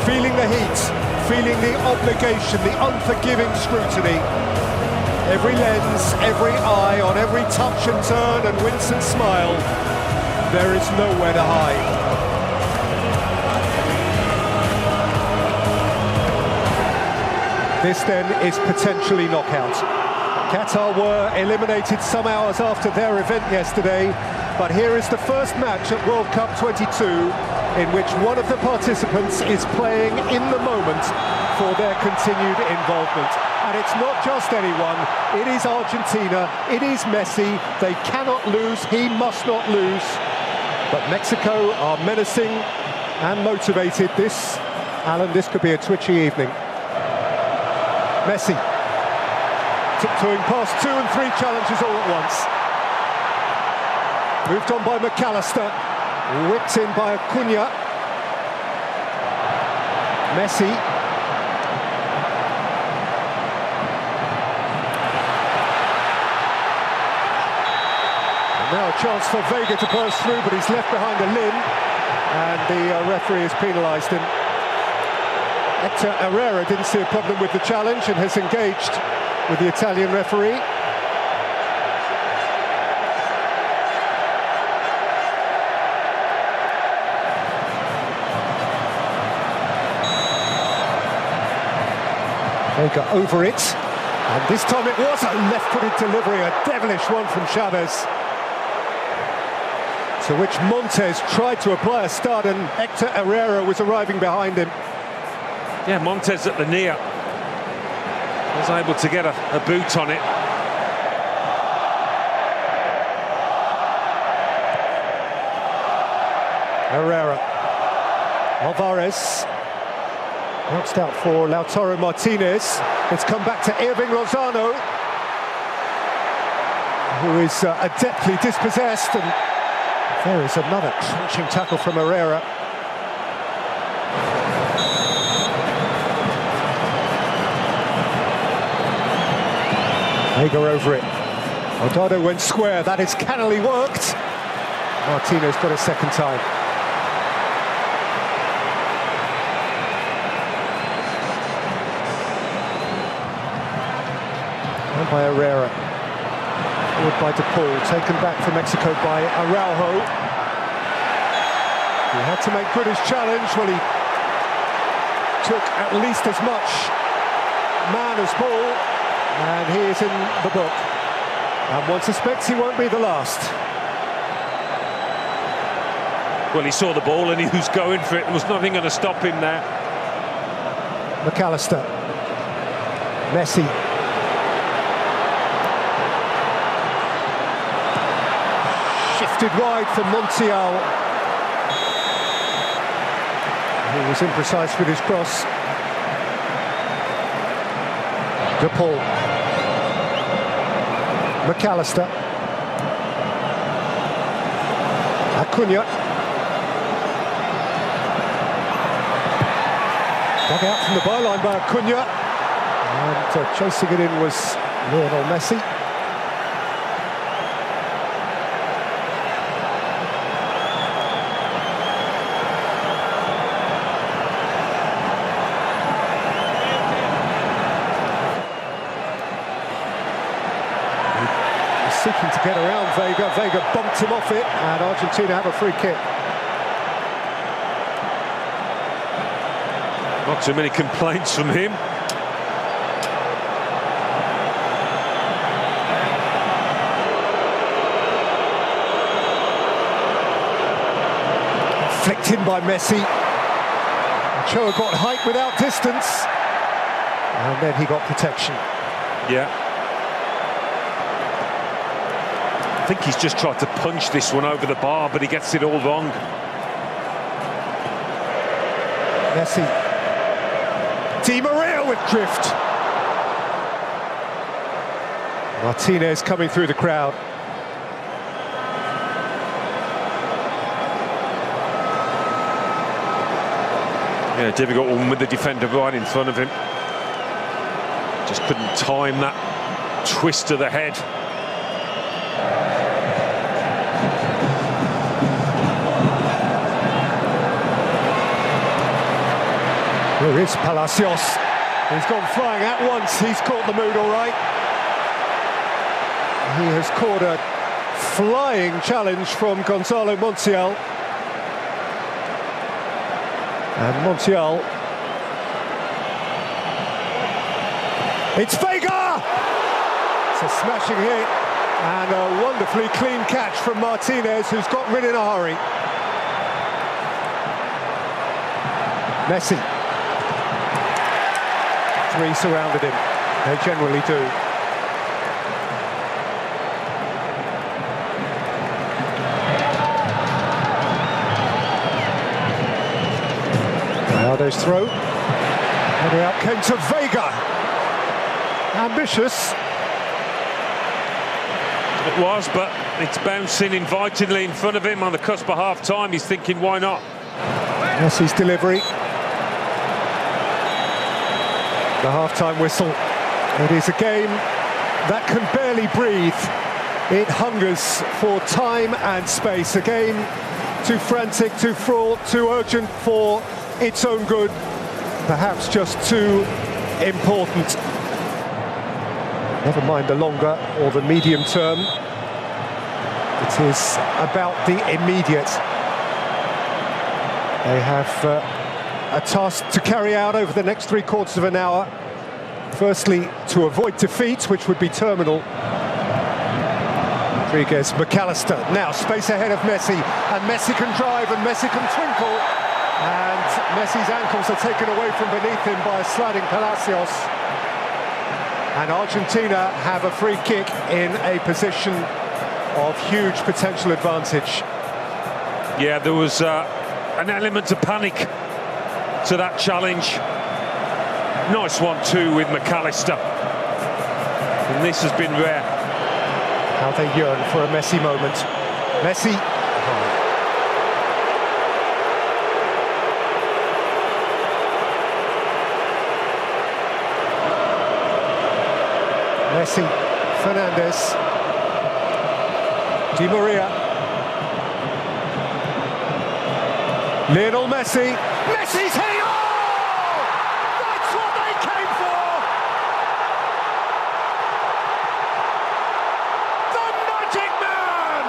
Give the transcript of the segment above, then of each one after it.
feeling the heat, feeling the obligation, the unforgiving scrutiny. Every lens, every eye, on every touch and turn and wince and smile. There is nowhere to hide. This then is potentially knockout. Qatar were eliminated some hours after their event yesterday, but here is the first match at World Cup 22 in which one of the participants is playing in the moment for their continued involvement. And it's not just anyone, it is Argentina, it is Messi. They cannot lose, he must not lose. But Mexico are menacing and motivated. Alan, this could be a twitchy evening. Messi, tiptoeing past 2 and 3 challenges all at once. Moved on by McAllister, whipped in by Acuna. Messi. And now a chance for Vega to burst through, but he's left behind a limb, and the referee has penalised him. Hector Herrera didn't see a problem with the challenge and has engaged with the Italian referee. Vega over it, and this time it was a left-footed delivery, a devilish one from Chavez. To which Montes tried to apply a stud, and Hector Herrera was arriving behind him. Yeah, Montes at the near was able to get a boot on it. Herrera. Alvarez. Bounced out for Lautaro Martinez. It's come back to Irving Lozano, who is adeptly dispossessed, and there is another crunching tackle from Herrera. Vega over it. Odado went square. That is cannily worked. Martinez got a second time. And by Herrera. Forward by De Paul. Taken back for Mexico by Araujo. He had to make good his challenge. Well, he took at least as much man as ball. And he is in the book. And one suspects he won't be the last. Well, he saw the ball and he was going for it. There was nothing going to stop him there. McAllister. Messi. Shifted wide for Montiel. He was imprecise with his cross. De Paul. McAllister. Acuna. Dug out from the byline by Acuna. And chasing it in was Lionel Messi. Seeking to get around Vega. Vega bumped him off it, and Argentina have a free kick. Not too many complaints from him. Flicked in by Messi. Ochoa got height without distance, and then he got protection. Yeah. I think he's just tried to punch this one over the bar, but he gets it all wrong. Messi. Di Maria with drift. Martinez coming through the crowd. Yeah, difficult one with the defender right in front of him. Just couldn't time that twist to the head. Here is Palacios. He's gone flying at once. He's caught the mood all right. He has caught a flying challenge from Gonzalo Montiel. And Montiel. It's Vega! It's a smashing hit and a wonderfully clean catch from Martinez, who's got rid in a hurry. Messi. Three surrounded him. They generally do. Ronaldo's throw. And out came to Vega. Ambitious. It was, but it's bouncing invitingly in front of him on the cusp of half-time. He's thinking, why not? Messi's delivery. The half-time whistle. It is a game that can barely breathe. It hungers for time and space. A game too frantic, too fraught, too urgent for its own good. Perhaps just too important. Never mind the longer or the medium term. It is about the immediate. They have a task to carry out over the next 3/4 of an hour. Firstly, to avoid defeat, which would be terminal. Rodriguez, McAllister, now space ahead of Messi, and Messi can drive and Messi can twinkle, and Messi's ankles are taken away from beneath him by a sliding Palacios. And Argentina have a free kick in a position of huge potential advantage. Yeah, there was an element of panic to that challenge. Nice one too with McAllister. And this has been rare. How they yearn for a Messi moment. Messi. Messi, Fernandez, Di Maria, Lionel Messi, Messi's hitting! Oh! That's what they came for! The Magic Man!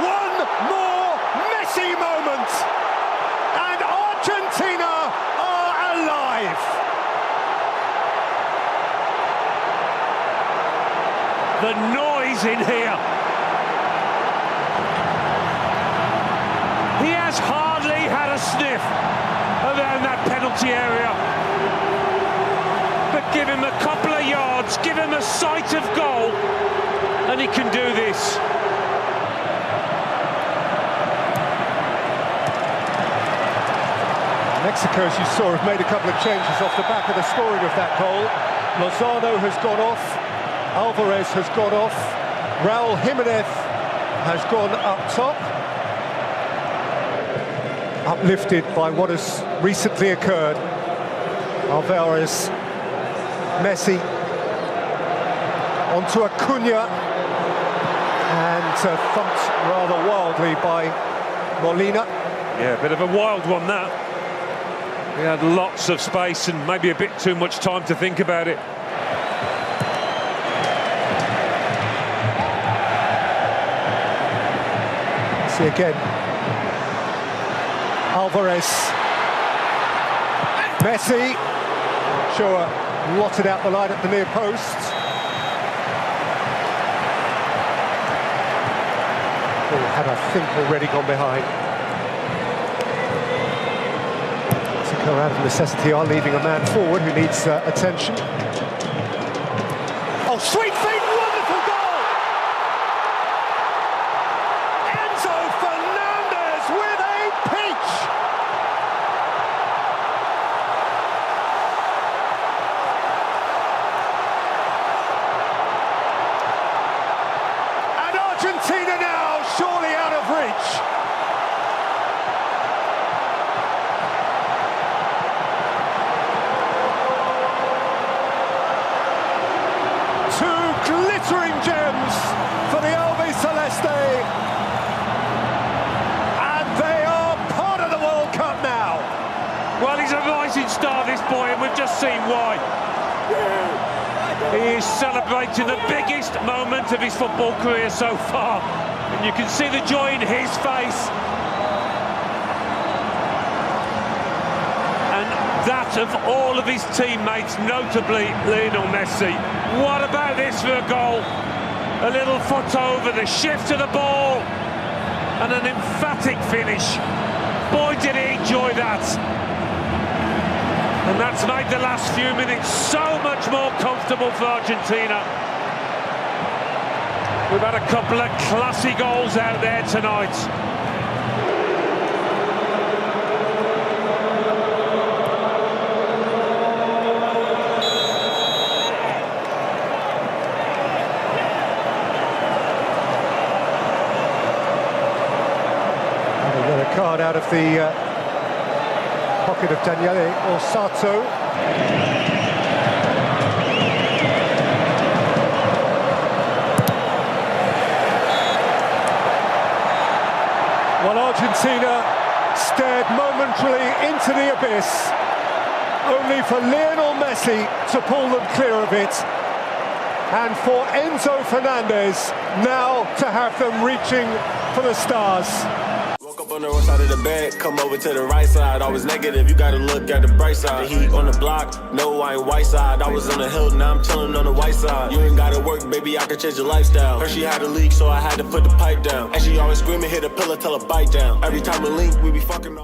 One more Messi moment, and Argentina are alive. The noise in here. He has hardly had a sniff around that penalty area. But give him a couple of yards, give him a sight of goal, and he can do this. Mexico, as you saw, have made a couple of changes off the back of the scoring of that goal. Lozano has gone off, Alvarez has gone off, Raúl Jiménez has gone up top. Uplifted by what has recently occurred. Alvarez, Messi, onto Acuna, and thumped rather wildly by Molina. Yeah, a bit of a wild one that. He had lots of space and maybe a bit too much time to think about it. See again. Alvarez. Messi. Sure, lotted out the line at the near post. Oh, had I think already gone behind. Out of necessity are leaving a man forward who needs attention. Oh, sweet feet, wonderful goal! Enzo Fernandez with a peach! And Argentina now surely out of reach. Glittering gems for the seen why. He is celebrating the biggest moment of his football career so far, and you can see the joy in his face. And that of all of his teammates, notably Lionel Messi. What about this for a goal? A little foot over, the shift to the ball, and an emphatic finish. Boy, did he enjoy that. And that's made the last few minutes so much more comfortable for Argentina. We've had a couple of classy goals out there tonight. Card out of the pocket of Daniele Orsato. Well, Argentina stared momentarily into the abyss, only for Lionel Messi to pull them clear of it, and for Enzo Fernandez now to have them reaching for the stars. Woke up on the wrong side of the bed, come over to the right side. Always negative, you gotta look at the bright side. The heat on the block, no, I ain't white side. I was on the hill, now I'm chilling on the white side. You ain't gotta work, baby, I can change your lifestyle. Heard she had a leak, so I had to put the pipe down. And she always screaming, hit a pillow, tell her bite down. Every time we link, we be fucking on.